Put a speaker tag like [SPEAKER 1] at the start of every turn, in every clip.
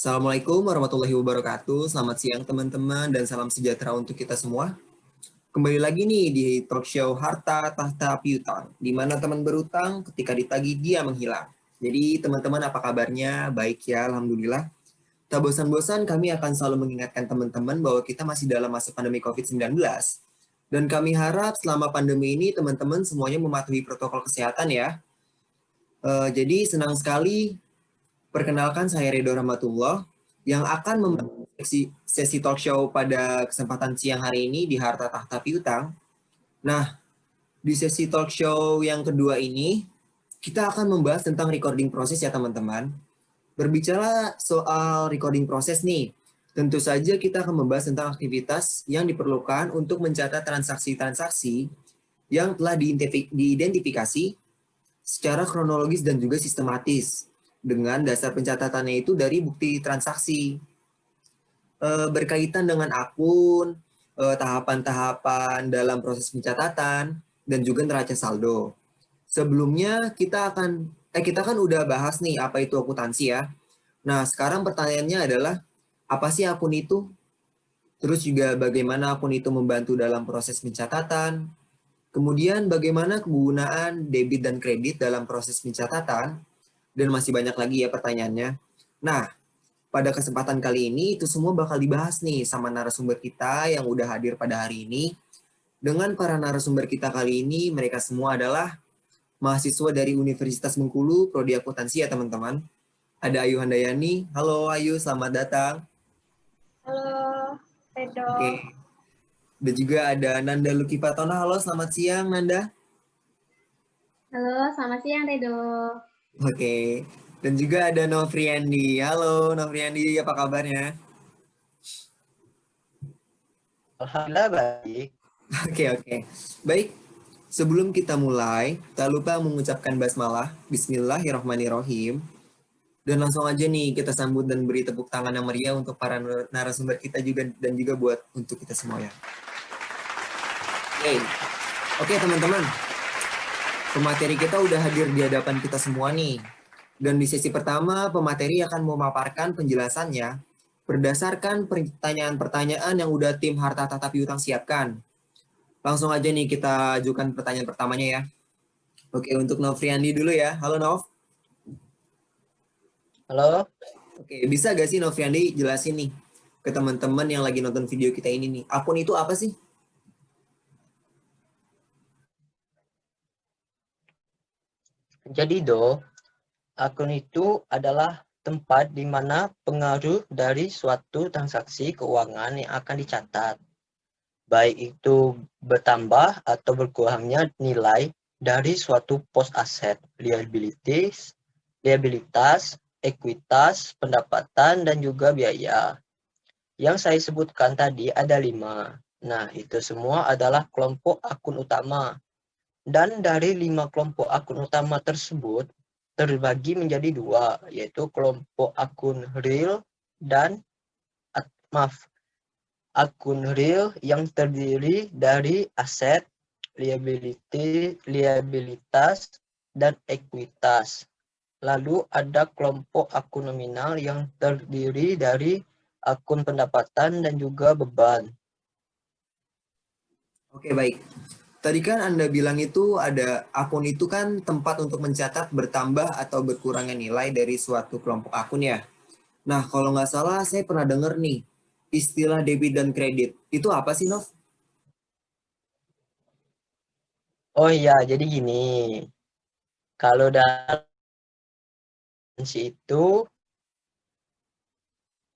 [SPEAKER 1] Assalamualaikum warahmatullahi wabarakatuh. Selamat siang teman-teman dan salam sejahtera untuk kita semua. Kembali lagi nih di talk show Harta Tahta Piutang, di mana teman berutang ketika ditagih dia menghilang. Jadi teman-teman apa kabarnya? Baik ya, Alhamdulillah. Tak bosan-bosan kami akan selalu mengingatkan teman-teman bahwa kita masih dalam masa pandemi COVID-19. Dan kami harap selama pandemi ini teman-teman semuanya mematuhi protokol kesehatan ya. Jadi senang sekali. Perkenalkan saya Ridho Rahmatullah yang akan membantu sesi talk show pada kesempatan siang hari ini di Harta Tahta Piutang. Nah, di sesi talk show yang kedua ini, kita akan membahas tentang recording proses ya teman-teman. Berbicara soal recording proses nih, tentu saja kita akan membahas tentang aktivitas yang diperlukan untuk mencatat transaksi-transaksi yang telah diidentifikasi secara kronologis dan juga sistematis dengan dasar pencatatannya itu dari bukti transaksi berkaitan dengan akun, tahapan-tahapan dalam proses pencatatan dan juga neraca saldo. Sebelumnya kita kan udah bahas nih apa itu akuntansi ya. Nah, sekarang pertanyaannya adalah apa sih akun itu? Terus juga bagaimana akun itu membantu dalam proses pencatatan? Kemudian bagaimana kegunaan debit dan kredit dalam proses pencatatan? Dan masih banyak lagi ya pertanyaannya. Nah, pada kesempatan kali ini itu semua bakal dibahas nih sama narasumber kita yang udah hadir pada hari ini. Dengan para narasumber kita kali ini, mereka semua adalah mahasiswa dari Universitas Bengkulu, Prodi Akuntansi ya teman-teman. Ada Ayu Handayani. Halo Ayu, selamat datang.
[SPEAKER 2] Halo, Redo.
[SPEAKER 1] Oke. Dan juga ada Nanda Luki Fatona. Halo, selamat siang Nanda.
[SPEAKER 2] Halo, selamat siang Redo.
[SPEAKER 1] Oke. Dan juga ada Novriandi. Halo Novriandi, apa kabarnya?
[SPEAKER 3] Alhamdulillah baik.
[SPEAKER 1] Oke. Baik, sebelum kita mulai, tak lupa mengucapkan basmalah, Bismillahirrahmanirrahim. Dan langsung aja nih kita sambut dan beri tepuk tangan yang meriah untuk para narasumber kita juga dan juga buat untuk kita semua ya. Oke teman-teman, pemateri kita udah hadir di hadapan kita semua nih. Dan di sesi pertama, pemateri akan memaparkan penjelasannya berdasarkan pertanyaan-pertanyaan yang udah tim Harta Tata Piutang siapkan. Langsung aja nih kita ajukan pertanyaan pertamanya ya. Oke, untuk Novriandi dulu ya. Halo Nov.
[SPEAKER 3] Halo.
[SPEAKER 1] Oke, bisa gak sih Novriandi jelasin nih ke teman-teman yang lagi nonton video kita ini nih. Akun itu apa sih?
[SPEAKER 3] Jadi akun itu adalah tempat di mana pengaruh dari suatu transaksi keuangan yang akan dicatat. Baik itu bertambah atau berkurangnya nilai dari suatu pos aset, liabilities, ekuitas, pendapatan, dan juga biaya. Yang saya sebutkan tadi ada 5. Nah, itu semua adalah kelompok akun utama. Dan dari 5 kelompok akun utama tersebut terbagi menjadi 2, yaitu kelompok akun real dan akun real yang terdiri dari aset, liabilitas, dan ekuitas. Lalu ada kelompok akun nominal yang terdiri dari akun pendapatan dan juga beban.
[SPEAKER 1] Oke, baik. Tadi kan Anda bilang itu ada akun itu kan tempat untuk mencatat bertambah atau berkurangnya nilai dari suatu kelompok akun ya. Nah, kalau nggak salah saya pernah dengar nih istilah debit dan kredit. Itu apa sih, Nov?
[SPEAKER 3] Oh iya, jadi gini. Kalau dalam itu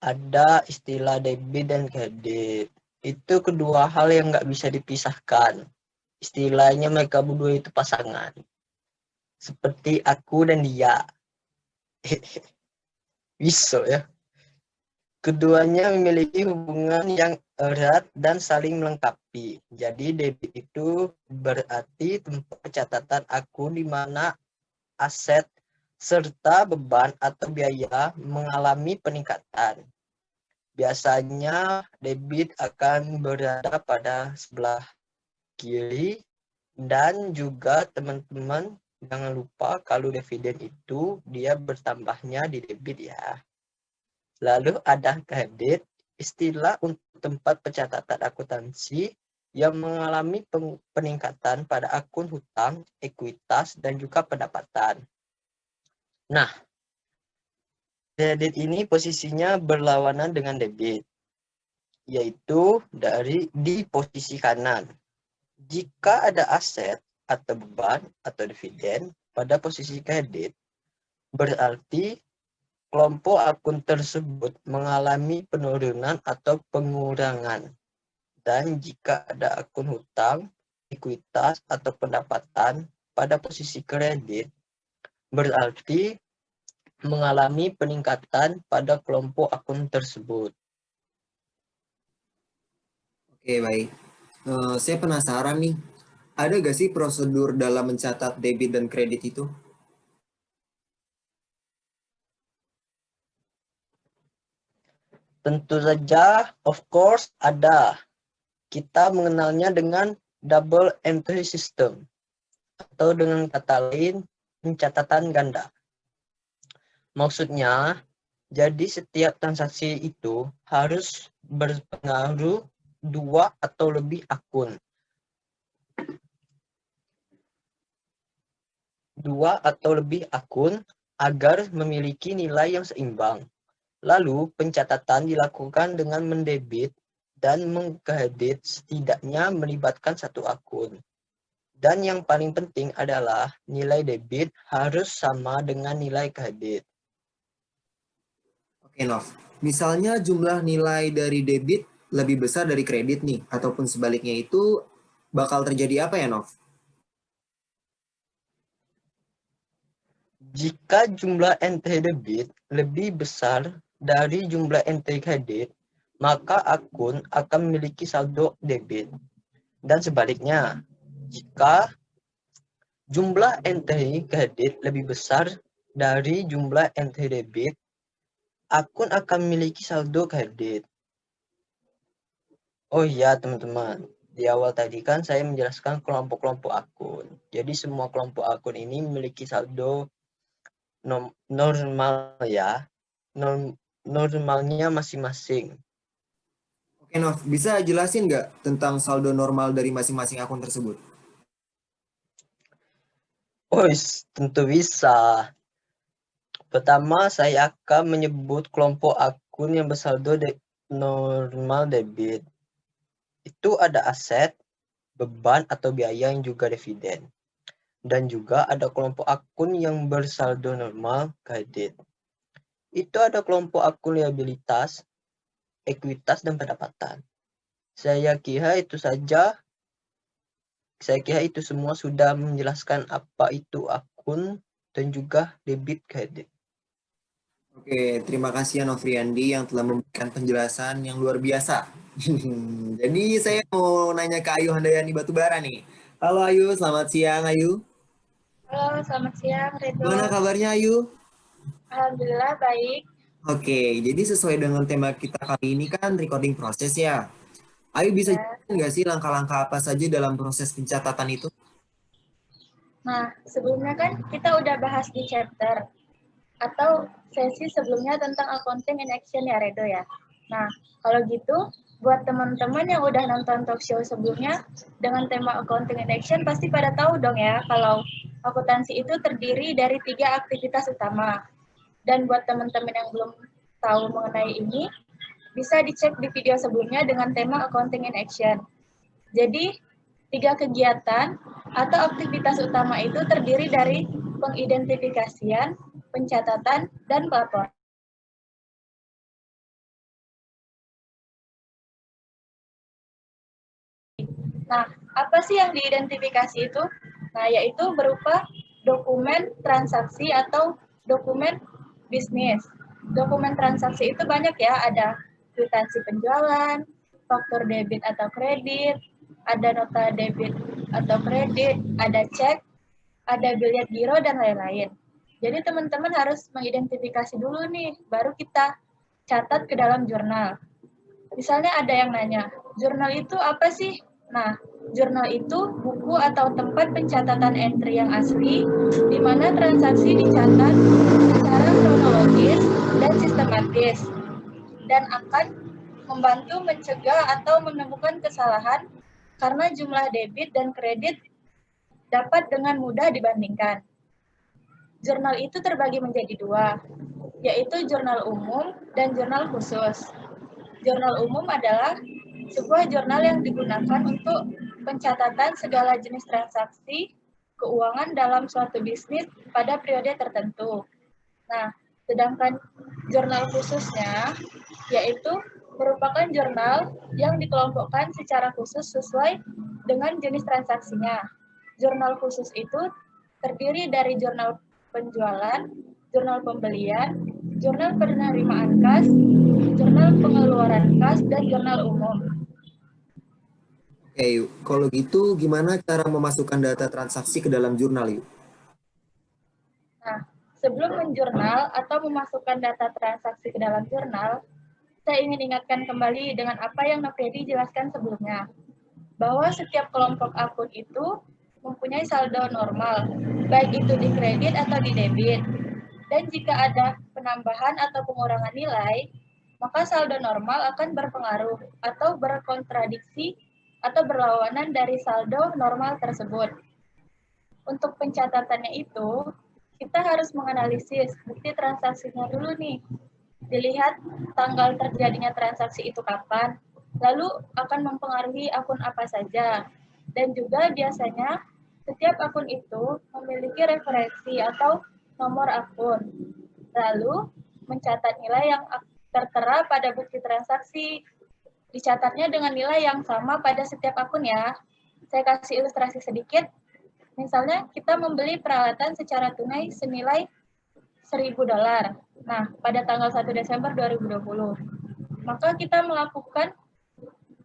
[SPEAKER 3] ada istilah debit dan kredit. Itu kedua hal yang nggak bisa dipisahkan. Istilahnya mereka berdua itu pasangan. Seperti aku dan dia. Bisa ya. Keduanya memiliki hubungan yang erat dan saling melengkapi. Jadi debit itu berarti tempat pencatatan akun di mana aset serta beban atau biaya mengalami peningkatan. Biasanya debit akan berada pada sebelah kiri dan juga teman-teman jangan lupa kalau dividen itu dia bertambahnya di debit ya. Lalu ada kredit, istilah untuk tempat pencatatan akuntansi yang mengalami peningkatan pada akun hutang, ekuitas, dan juga pendapatan. Nah, kredit ini posisinya berlawanan dengan debit, yaitu di posisi kanan. Jika ada aset atau beban atau dividen pada posisi kredit, berarti kelompok akun tersebut mengalami penurunan atau pengurangan. Dan jika ada akun hutang, ekuitas, atau pendapatan pada posisi kredit, berarti mengalami peningkatan pada kelompok akun tersebut.
[SPEAKER 1] Oke, baik. Saya penasaran nih, ada gak sih prosedur dalam mencatat debit dan kredit itu?
[SPEAKER 3] Tentu saja, of course, ada. Kita mengenalnya dengan double entry system, atau dengan kata lain, pencatatan ganda. Maksudnya, jadi setiap transaksi itu harus berpengaruh 2 atau lebih akun. 2 atau lebih akun agar memiliki nilai yang seimbang. Lalu, pencatatan dilakukan dengan mendebit dan mengkredit setidaknya melibatkan satu akun. Dan yang paling penting adalah nilai debit harus sama dengan nilai kredit.
[SPEAKER 1] Oke, Nov. Misalnya jumlah nilai dari debit lebih besar dari kredit nih, ataupun sebaliknya itu bakal terjadi apa ya, Nov?
[SPEAKER 3] Jika jumlah entry debit lebih besar dari jumlah entry kredit, maka akun akan memiliki saldo debit. Dan sebaliknya, jika jumlah entry kredit lebih besar dari jumlah entry debit, akun akan memiliki saldo kredit. Oh iya teman-teman, di awal tadi kan saya menjelaskan kelompok-kelompok akun. Jadi semua kelompok akun ini memiliki saldo normal ya, normalnya masing-masing.
[SPEAKER 1] Oke, Nov. Bisa jelasin nggak tentang saldo normal dari masing-masing akun tersebut?
[SPEAKER 3] Oh, tentu bisa. Pertama, saya akan menyebut kelompok akun yang bersaldo normal debit. Itu ada aset, beban atau biaya yang juga dividen. Dan juga ada kelompok akun yang bersaldo normal kredit. Itu ada kelompok akun liabilitas, ekuitas, dan pendapatan. Saya kira itu saja. Saya kira itu semua sudah menjelaskan apa itu akun dan juga debit kredit.
[SPEAKER 1] Oke, terima kasih ya Novriandi yang telah memberikan penjelasan yang luar biasa. Jadi saya mau nanya ke Ayu Handayani Batubara nih. Halo Ayu, selamat siang Ayu.
[SPEAKER 2] Halo, selamat siang, Redo.
[SPEAKER 1] Gimana kabarnya Ayu?
[SPEAKER 2] Alhamdulillah baik.
[SPEAKER 1] Oke, jadi sesuai dengan tema kita kali ini kan recording proses ya. Ayu bisa
[SPEAKER 2] Ya.
[SPEAKER 1] jelasin nggak sih langkah-langkah apa saja dalam proses pencatatan itu?
[SPEAKER 2] Nah, sebelumnya kan kita udah bahas di chapter atau sesi sebelumnya tentang accounting in action ya, Redo ya. Nah, kalau gitu, buat teman-teman yang udah nonton talk show sebelumnya dengan tema accounting in action pasti pada tahu dong ya kalau akuntansi itu terdiri dari 3 aktivitas utama. Dan buat teman-teman yang belum tahu mengenai ini, bisa dicek di video sebelumnya dengan tema Accounting in Action. Jadi, 3 kegiatan atau aktivitas utama itu terdiri dari pengidentifikasian, pencatatan, dan pelaporan. Nah, apa sih yang diidentifikasi itu? Nah, yaitu berupa dokumen transaksi atau dokumen bisnis. Dokumen transaksi itu banyak ya, ada kwitansi penjualan, faktur debit atau kredit, ada nota debit atau kredit, ada cek, ada bilet giro, dan lain-lain. Jadi teman-teman harus mengidentifikasi dulu nih, baru kita catat ke dalam jurnal. Misalnya ada yang nanya, jurnal itu apa sih? Nah, jurnal itu buku atau tempat pencatatan entry yang asli, di mana transaksi dicatat secara kronologis dan sistematis. dan akan membantu mencegah atau menemukan kesalahan karena jumlah debit dan kredit dapat dengan mudah dibandingkan. Jurnal itu terbagi menjadi dua, yaitu jurnal umum dan jurnal khusus. Jurnal umum adalah sebuah jurnal yang digunakan untuk pencatatan segala jenis transaksi keuangan dalam suatu bisnis pada periode tertentu. Nah, sedangkan jurnal khususnya yaitu merupakan jurnal yang dikelompokkan secara khusus sesuai dengan jenis transaksinya. Jurnal khusus itu terdiri dari jurnal penjualan, jurnal pembelian, jurnal penerimaan kas, jurnal pengeluaran kas, dan jurnal umum.
[SPEAKER 1] Oke, yuk. Kalau gitu gimana cara memasukkan data transaksi ke dalam jurnal, yuk?
[SPEAKER 2] Nah, sebelum menjurnal atau memasukkan data transaksi ke dalam jurnal, saya ingin ingatkan kembali dengan apa yang Nopriadi jelaskan sebelumnya, bahwa setiap kelompok akun itu mempunyai saldo normal, baik itu di kredit atau di debit. Dan jika ada penambahan atau pengurangan nilai, maka saldo normal akan berpengaruh atau berkontradiksi atau berlawanan dari saldo normal tersebut. Untuk pencatatannya itu, kita harus menganalisis bukti transaksinya dulu nih. Dilihat tanggal terjadinya transaksi itu kapan, lalu akan mempengaruhi akun apa saja. Dan juga biasanya setiap akun itu memiliki referensi atau nomor akun. Lalu mencatat nilai yang tertera pada bukti transaksi. Dicatatnya dengan nilai yang sama pada setiap akun ya. Saya kasih ilustrasi sedikit. Misalnya kita membeli peralatan secara tunai senilai $1.000. Nah, pada tanggal 1 Desember 2020. Maka kita melakukan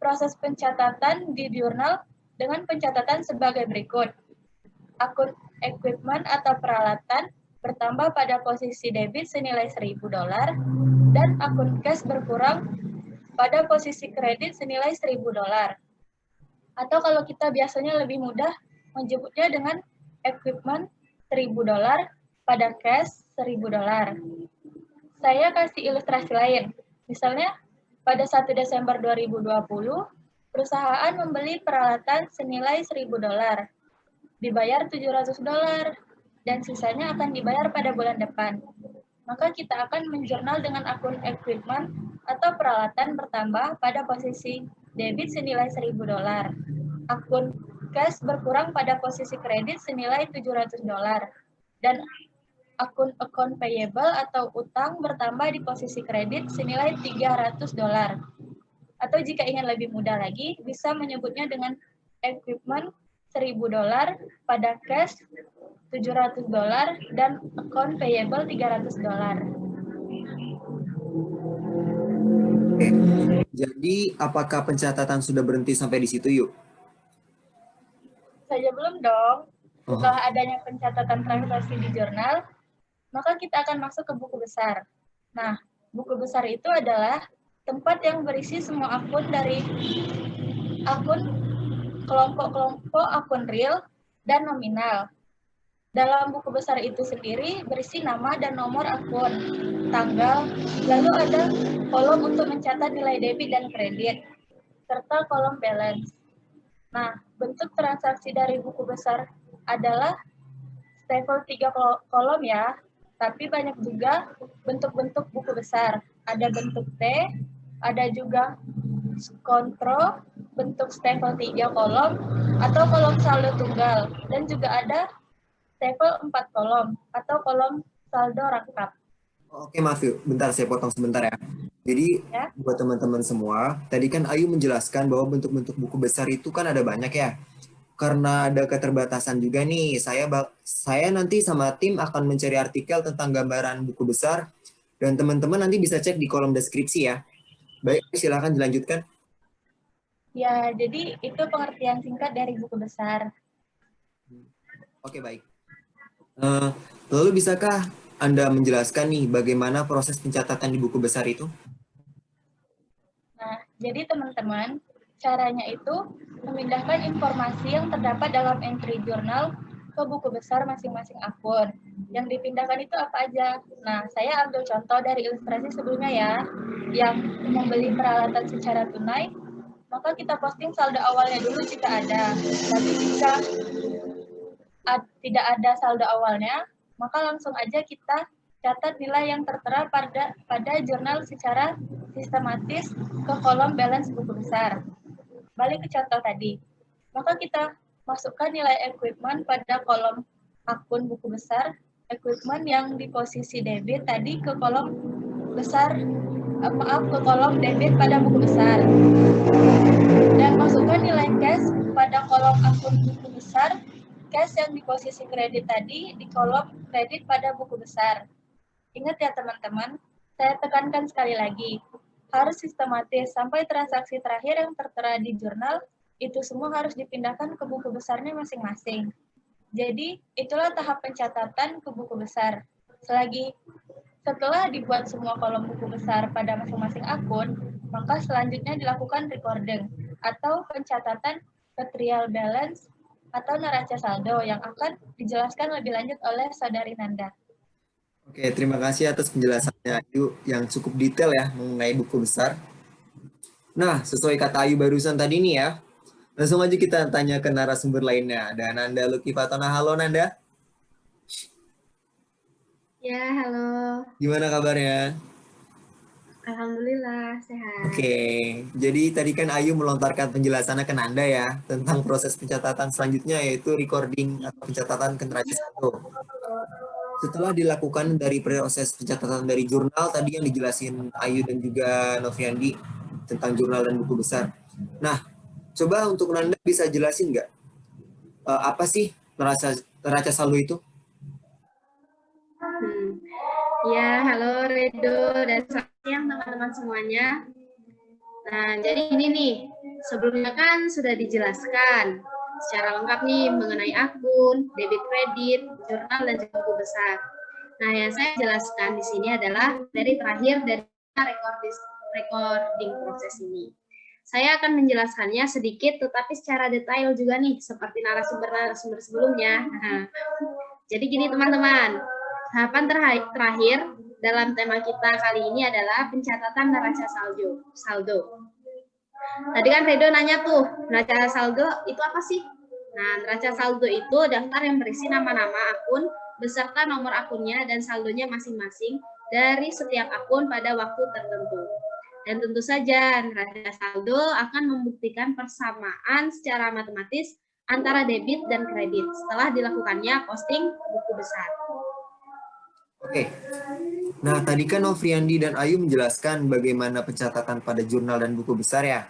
[SPEAKER 2] proses pencatatan di jurnal dengan pencatatan sebagai berikut. Akun equipment atau peralatan bertambah pada posisi debit senilai $1.000 dan akun cash berkurang pada posisi kredit senilai $1.000. Atau kalau kita biasanya lebih mudah menyebutnya dengan equipment $1.000 pada cash $1.000. Saya kasih ilustrasi lain. Misalnya pada 1 Desember 2020, perusahaan membeli peralatan senilai $1.000. Dibayar $700 dan sisanya akan dibayar pada bulan depan. Maka kita akan menjurnal dengan akun equipment atau peralatan bertambah pada posisi debit senilai $1.000. Akun cash berkurang pada posisi kredit senilai $700 dan akun account payable atau utang bertambah di posisi kredit senilai $300. Atau jika ingin lebih mudah lagi, bisa menyebutnya dengan equipment $1.000 pada cash $700 dan account payable $300.
[SPEAKER 1] Oke, jadi apakah pencatatan sudah berhenti sampai di situ, yuk?
[SPEAKER 2] Saja belum dong. Setelah adanya pencatatan transaksi di jurnal, maka kita akan masuk ke buku besar. Nah, buku besar itu adalah tempat yang berisi semua akun dari akun kelompok-kelompok akun real dan nominal. Dalam buku besar itu sendiri berisi nama dan nomor akun, tanggal, lalu ada kolom untuk mencatat nilai debit dan kredit, serta kolom balance. Nah, bentuk transaksi dari buku besar adalah level 3 kolom ya, tapi banyak juga bentuk-bentuk buku besar. Ada bentuk T, ada juga kontrol, bentuk level 3 kolom, atau kolom saldo tunggal, dan juga ada level 4 kolom, atau kolom saldo rangkap.
[SPEAKER 1] Oke, maaf yuk. Bentar, saya potong sebentar ya. Jadi,
[SPEAKER 2] Ya.
[SPEAKER 1] buat teman-teman semua, tadi kan Ayu menjelaskan bahwa bentuk-bentuk buku besar itu kan ada banyak ya. Karena ada keterbatasan juga nih, saya nanti sama tim akan mencari artikel tentang gambaran buku besar, dan teman-teman nanti bisa cek di kolom deskripsi ya. Baik, silakan dilanjutkan.
[SPEAKER 2] Ya, jadi itu pengertian singkat dari buku besar.
[SPEAKER 1] Oke, baik. Lalu bisakah Anda menjelaskan nih bagaimana proses pencatatan di buku besar itu?
[SPEAKER 2] Nah, jadi teman-teman, caranya itu memindahkan informasi yang terdapat dalam entry jurnal ke buku besar masing-masing akun. Yang dipindahkan itu apa aja? Nah, saya ambil contoh dari ilustrasi sebelumnya ya, yang membeli peralatan secara tunai, maka kita posting saldo awalnya dulu jika ada. Tapi jika tidak ada saldo awalnya, maka langsung aja kita catat nilai yang tertera pada jurnal secara sistematis ke kolom balance buku besar. Balik ke contoh tadi, maka kita masukkan nilai equipment pada kolom akun buku besar, equipment yang di posisi debit tadi ke kolom besar, ke kolom debit pada buku besar. Dan masukkan nilai cash pada kolom akun buku besar, cash yang di posisi kredit tadi di kolom kredit pada buku besar. Ingat ya teman-teman, saya tekankan sekali lagi, harus sistematis sampai transaksi terakhir yang tertera di jurnal, itu semua harus dipindahkan ke buku besarnya masing-masing. Jadi, itulah tahap pencatatan ke buku besar. Setelah dibuat semua kolom buku besar pada masing-masing akun, maka selanjutnya dilakukan recording atau pencatatan ke trial balance atau neraca saldo yang akan dijelaskan lebih lanjut oleh Saudari Nanda.
[SPEAKER 1] Oke, terima kasih atas penjelasannya Ayu yang cukup detail ya mengenai buku besar. Nah, sesuai kata Ayu barusan tadi nih ya, langsung aja kita tanya ke narasumber lainnya. Ada Nanda Luki Fatona. Halo Nanda.
[SPEAKER 4] Ya, halo.
[SPEAKER 1] Gimana kabarnya?
[SPEAKER 4] Alhamdulillah, sehat.
[SPEAKER 1] Oke, jadi tadi kan Ayu melontarkan penjelasannya ke Nanda ya, tentang proses pencatatan selanjutnya yaitu recording atau pencatatan ke neraca saldo. Setelah dilakukan dari proses pencatatan dari jurnal tadi yang dijelasin Ayu dan juga Noviandi tentang jurnal dan buku besar. Nah, coba untuk Nanda bisa jelasin nggak apa sih neraca saldo itu?
[SPEAKER 4] Ya, halo Redo dan selamat siang teman-teman semuanya. Nah, jadi ini nih, sebelumnya kan sudah dijelaskan secara lengkap nih mengenai akun, debit kredit, jurnal, dan juga buku besar. Nah, yang saya jelaskan di sini adalah dari terakhir dari recording proses ini. Saya akan menjelaskannya sedikit tetapi secara detail juga nih, seperti narasumber sebelumnya. Nah, jadi gini teman-teman, tahapan terakhir dalam tema kita kali ini adalah pencatatan neraca saldo. Tadi kan Redo nanya tuh, neraca saldo itu apa sih? Nah, neraca saldo itu daftar yang berisi nama-nama akun beserta nomor akunnya dan saldonya masing-masing dari setiap akun pada waktu tertentu. Dan tentu saja neraca saldo akan membuktikan persamaan secara matematis antara debit dan kredit setelah dilakukannya posting buku besar.
[SPEAKER 1] Oke, nah tadi kan Novriandi dan Ayu menjelaskan bagaimana pencatatan pada jurnal dan buku besar ya.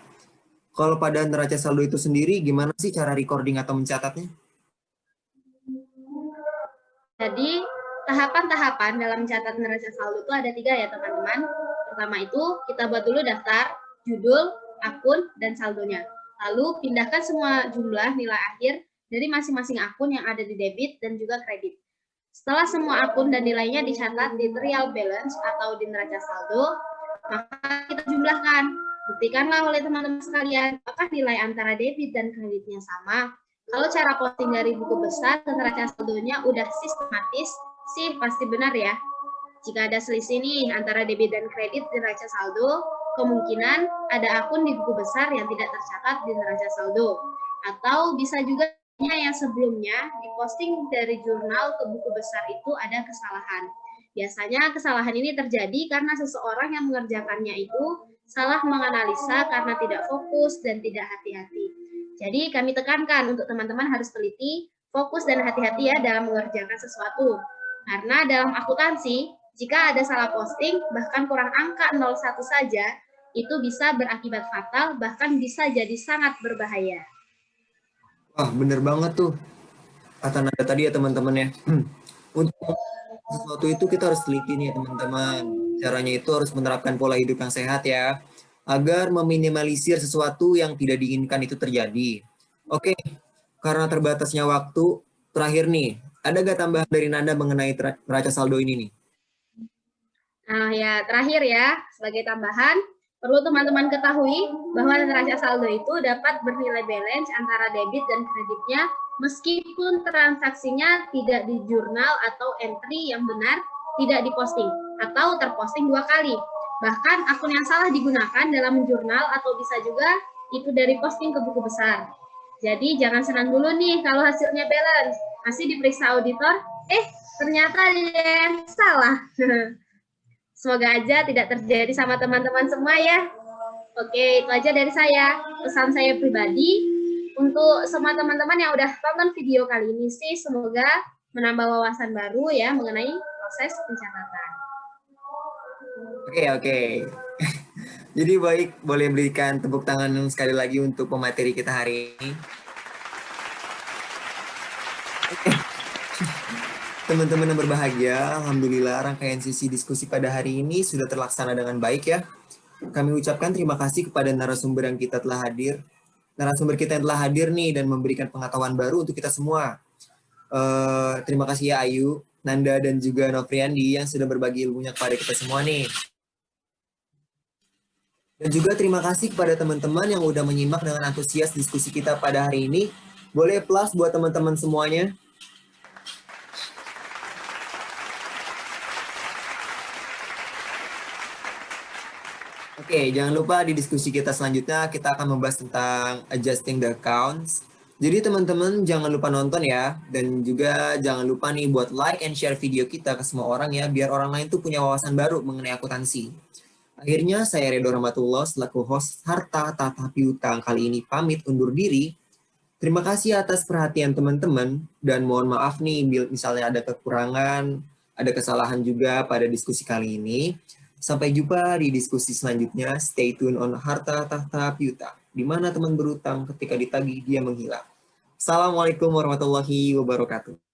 [SPEAKER 1] Kalau pada neraca saldo itu sendiri, gimana sih cara recording atau mencatatnya?
[SPEAKER 4] Jadi, tahapan-tahapan dalam mencatat neraca saldo itu ada 3 ya teman-teman. Pertama itu, kita buat dulu daftar, judul, akun, dan saldonya. Lalu, pindahkan semua jumlah nilai akhir dari masing-masing akun yang ada di debit dan juga kredit. Setelah semua akun dan nilainya dicatat di trial balance atau di neraca saldo, maka kita jumlahkan. Buktikanlah oleh teman-teman sekalian, apakah nilai antara debit dan kreditnya sama. Kalau cara posting dari buku besar ke neraca saldonya udah sistematis, sih pasti benar ya. Jika ada selisih nih antara debit dan kredit di neraca saldo, kemungkinan ada akun di buku besar yang tidak tercatat di neraca saldo. Atau bisa juga yang sebelumnya diposting dari jurnal ke buku besar itu ada kesalahan. Biasanya kesalahan ini terjadi karena seseorang yang mengerjakannya itu salah menganalisa karena tidak fokus dan tidak hati-hati. Jadi kami tekankan untuk teman-teman harus teliti, fokus dan hati-hati ya dalam mengerjakan sesuatu. Karena dalam akuntansi, jika ada salah posting, bahkan kurang angka 01 saja, itu bisa berakibat fatal, bahkan bisa jadi sangat berbahaya.
[SPEAKER 1] Wah, bener banget tuh kata Nanda tadi ya teman-teman ya. Untuk sesuatu itu kita harus teliti nih teman-teman. Caranya itu harus menerapkan pola hidup yang sehat ya, agar meminimalisir sesuatu yang tidak diinginkan itu terjadi. Oke, karena terbatasnya waktu, terakhir nih, ada gak tambahan dari Nanda mengenai neraca saldo ini nih?
[SPEAKER 4] Nah ya, terakhir ya, sebagai tambahan, perlu teman-teman ketahui bahwa neraca saldo itu dapat bernilai balance antara debit dan kreditnya meskipun transaksinya tidak di jurnal atau entry yang benar tidak diposting atau terposting 2 kali. Bahkan akun yang salah digunakan dalam jurnal atau bisa juga itu dari posting ke buku besar. Jadi jangan senang dulu nih kalau hasilnya balance. Masih diperiksa auditor, ternyata ada yang salah. Semoga aja tidak terjadi sama teman-teman semua ya. Oke, itu aja dari saya. Pesan saya pribadi untuk semua teman-teman yang udah tonton video kali ini sih, semoga menambah wawasan baru ya mengenai proses pencatatan.
[SPEAKER 1] Oke. Jadi baik, boleh berikan tepuk tangan sekali lagi untuk pemateri kita hari ini. Teman-teman yang berbahagia, alhamdulillah rangkaian sesi diskusi pada hari ini sudah terlaksana dengan baik ya. Kami ucapkan terima kasih kepada narasumber yang kita telah hadir. Narasumber kita yang telah hadir nih dan memberikan pengetahuan baru untuk kita semua. Terima kasih ya Ayu, Nanda, dan juga Novriandi yang sudah berbagi ilmunya kepada kita semua nih. Dan juga terima kasih kepada teman-teman yang udah menyimak dengan antusias diskusi kita pada hari ini. Boleh plus buat teman-teman semuanya. Oke, jangan lupa di diskusi kita selanjutnya kita akan membahas tentang adjusting the accounts. Jadi teman-teman jangan lupa nonton ya, dan juga jangan lupa nih buat like and share video kita ke semua orang ya, biar orang lain tuh punya wawasan baru mengenai akuntansi. Akhirnya saya Redo Rahmatullah selaku host Harta Tata Piutang kali ini pamit undur diri. Terima kasih atas perhatian teman-teman, dan mohon maaf nih misalnya ada kekurangan, ada kesalahan juga pada diskusi kali ini. Sampai jumpa di diskusi selanjutnya. Stay tune on Harta Tahta Piutang, di mana teman berutang ketika ditagih dia menghilang. Assalamualaikum warahmatullahi wabarakatuh.